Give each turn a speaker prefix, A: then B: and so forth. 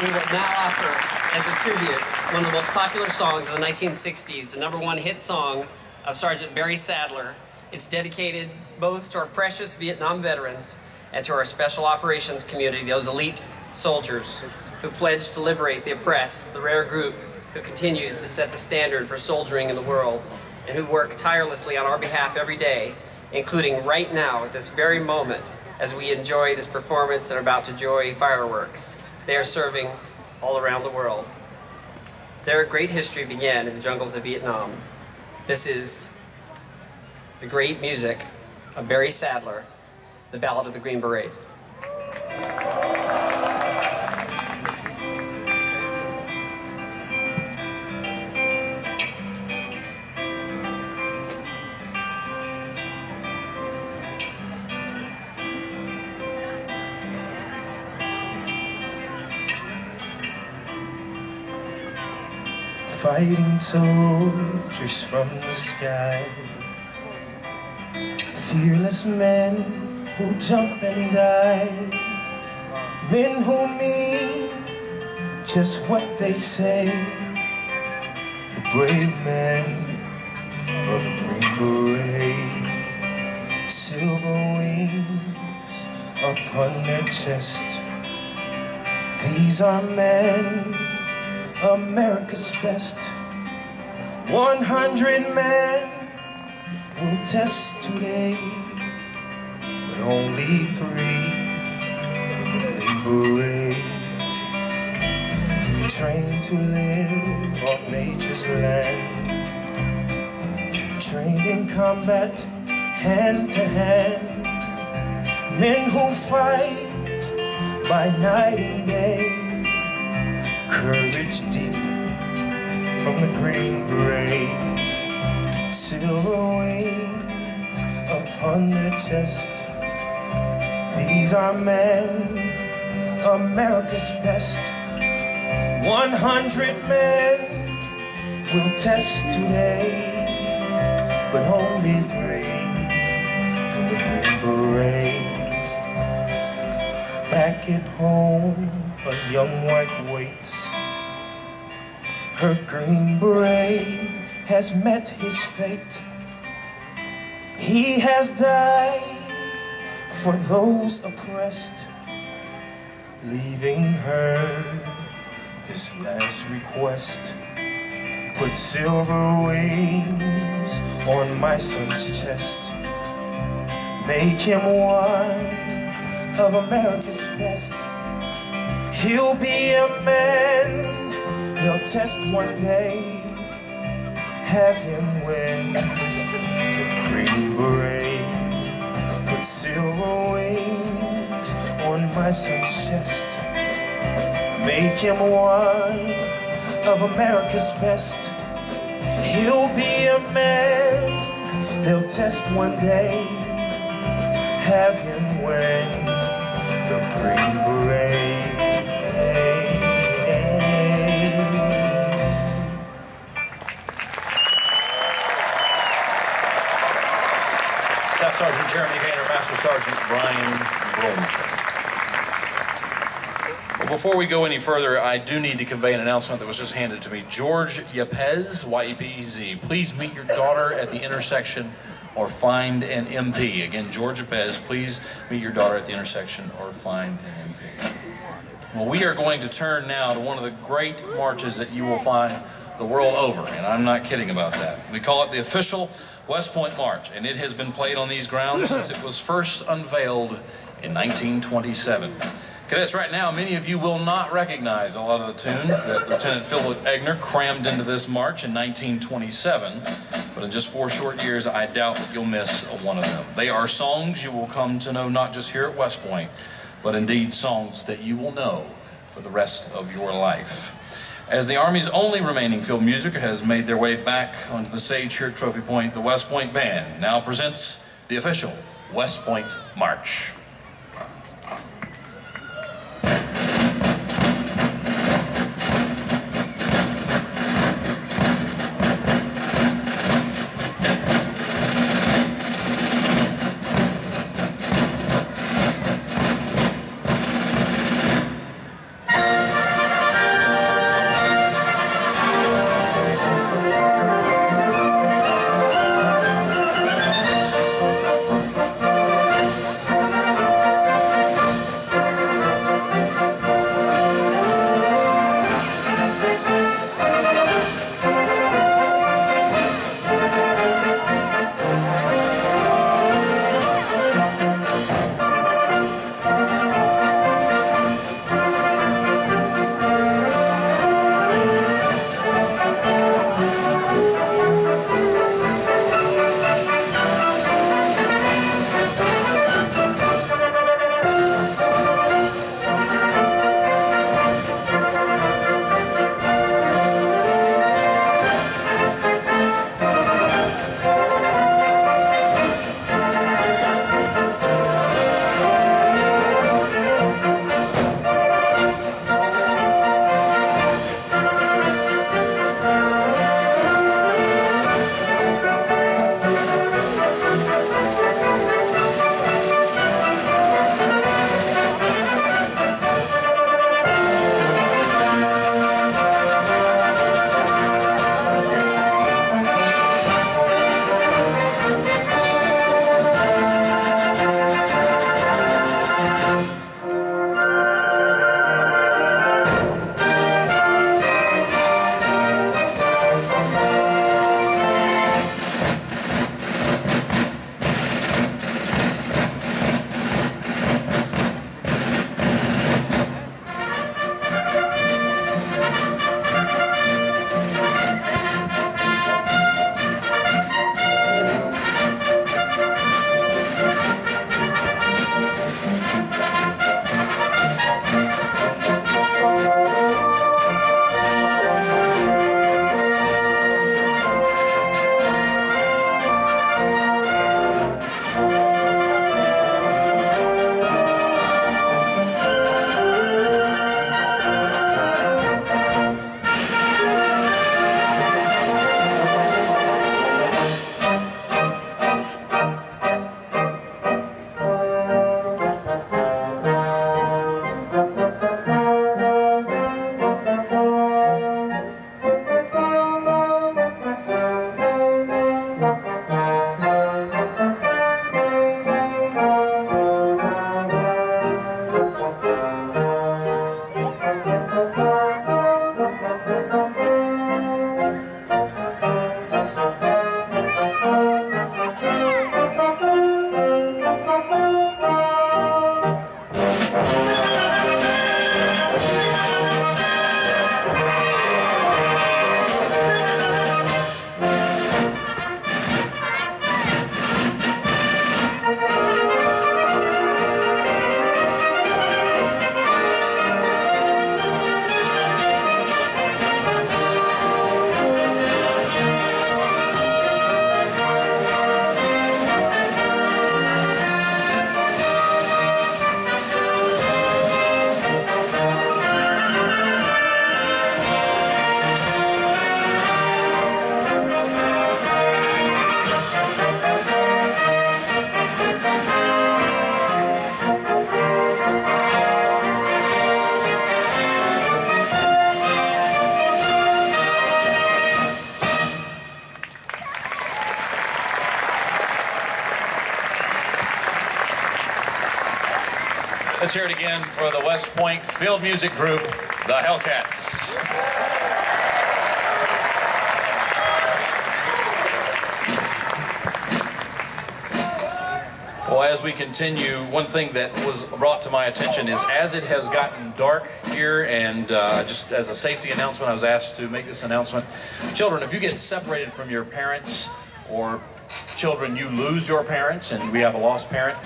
A: We will now offer, as a tribute, one of the most popular songs of the 1960s, the #1 hit song of Sergeant Barry Sadler. It's dedicated both to our precious Vietnam veterans and to our special operations community, those elite soldiers who pledged to liberate the oppressed, the rare group who continues to set the standard for soldiering in the world, and who work tirelessly on our behalf every day, including right now at this very moment as we enjoy this performance and are about to enjoy fireworks. They are serving all around the world. Their great history began in the jungles of Vietnam. This is the great music of Barry Sadler, the Ballad of the Green Berets.
B: Fighting soldiers from the sky, fearless men who jump and die, men who mean just what they say, the brave men of the Green Beret, silver wings upon their chest. These are men, America's best. 100 men will test today, but only 3 in the Green Beret. Trained to live off nature's land, trained in combat hand to hand, men who fight by night and day, courage deep from the Green Beret, silver wings upon their chest. These are men, America's best. 100 men will test today, but only 3 in the Green Beret. Back at home, a young wife waits. Her Green Beret has met his fate. He has died for those oppressed, leaving her this last request. Put silver wings on my son's chest. Make him one of America's best. He'll be a man they'll test one day. Have him win the Green Beret. Put silver wings on my son's chest. Make him one of America's best. He'll be a man they'll test one day. Have him win the Green Beret.
C: Staff Sergeant Jeremy Gaynor, Master Sergeant Brian Bloom. Well, before we go any further, I do need to convey an announcement that was just handed to me. George Yepez, Y-E-P-E-Z, please meet your daughter at the intersection or find an MP. Again, George Yepez, please meet your daughter at the intersection or find an MP. Well, we are going to turn now to one of the great marches that you will find the world over, and I'm not kidding about that. We call it the official West Point March, and it has been played on these grounds since it was first unveiled in 1927. Cadets, right now, many of you will not recognize a lot of the tunes that Lieutenant Philip Egner crammed into this march in 1927, but in just 4 short years, I doubt that you'll miss one of them. They are songs you will come to know not just here at West Point, but indeed songs that you will know for the rest of your life. As the Army's only remaining field music has made their way back onto the stage here at Trophy Point, the West Point Band now presents the official West Point March. Let's hear it again for the West Point Field Music Group, the Hellcats. Well, as we continue, one thing that was brought to my attention is as it has gotten dark here, and just as a safety announcement, I was asked to make this announcement. Children, if you get separated from your parents, or children, you lose your parents, and we have a lost parent,